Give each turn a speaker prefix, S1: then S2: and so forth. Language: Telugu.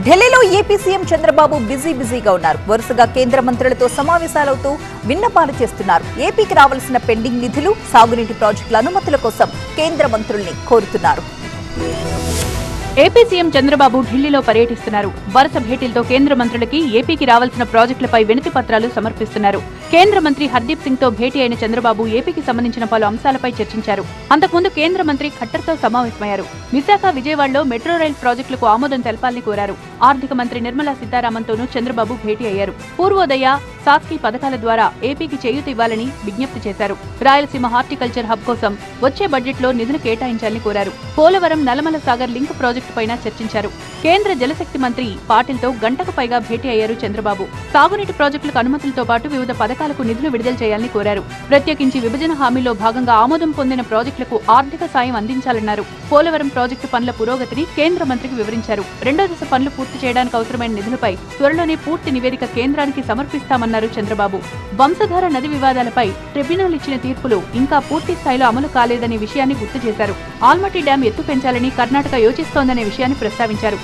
S1: ఢిల్లీలో ఏపీ సీఎం చంద్రబాబు బిజీగా ఉన్నారు. వరుసగా కేంద్ర మంత్రులతో సమావేశాలవుతూ విన్నపాలు చేస్తున్నారు. ఏపీకి రావాల్సిన పెండింగ్ నిధులు, సాగునీటి ప్రాజెక్టుల అనుమతుల కోసం కేంద్ర మంత్రుల్ని కోరుతున్నారు.
S2: ఏపీ సీఎం చంద్రబాబు ఢిల్లీలో పర్యటిస్తున్నారు. వరుస భేటీలతో కేంద్ర మంత్రులకి ఏపీకి రావాల్సిన ప్రాజెక్టులపై వినతి పత్రాలు సమర్పిస్తున్నారు. కేంద్ర మంత్రి హర్దీప్ సింగ్ తో భేటీ అయిన చంద్రబాబు ఏపీకి సంబంధించిన పలు అంశాలపై చర్చించారు. అంతకుముందు కేంద్ర మంత్రి ఖట్టర్తో సమావేశమయ్యారు. విశాఖ, విజయవాడలో మెట్రో రైల్ ప్రాజెక్టులకు ఆమోదం తెలపాలని కోరారు. ఆర్థిక మంత్రి నిర్మలా సీతారామన్తోనూ చంద్రబాబు భేటీ అయ్యారు. పూర్వోదయ, సాస్కీ పథకాల ద్వారా ఏపీకి చేయూత ఇవ్వాలని విజ్ఞప్తి చేశారు. రాయలసీమ హార్టికల్చర్ హబ్ కోసం వచ్చే బడ్జెట్లో నిధులు కేటాయించాలని కోరారు. పోలవరం, నల్లమల సాగర్ లింక్ ప్రాజెక్టు పైన చర్చించారు. కేంద్ర జలశక్తి మంత్రి పాటిల్తో గంటకు పైగా భేటీ అయ్యారు చంద్రబాబు. సాగునీటి ప్రాజెక్టులకు అనుమతులతో పాటు వివిధ పథకాలకు నిధులు విడుదల చేయాలని కోరారు. ప్రత్యేకించి విభజన హామీలో భాగంగా ఆమోదం పొందిన ప్రాజెక్టులకు ఆర్థిక సాయం అందించాలన్నారు. పోలవరం ప్రాజెక్టు పనుల పురోగతిని కేంద్ర మంత్రికి వివరించారు. రెండో దశ పనులు పూర్తి చేయడానికి అవసరమైన నిధులపై త్వరలోనే పూర్తి నివేదిక కేంద్రానికి సమర్పిస్తామన్నారు చంద్రబాబు. వంశధార నది వివాదాలపై ట్రిబ్యునల్ ఇచ్చిన తీర్పులు ఇంకా పూర్తి స్థాయిలో అమలు కాలేదనే విషయాన్ని గుర్తు చేశారు. ఆల్మట్టి డ్యాం ఎత్తు పెంచాలని కర్ణాటక యోచిస్తోందనే విషయాన్ని ప్రస్తావించారు.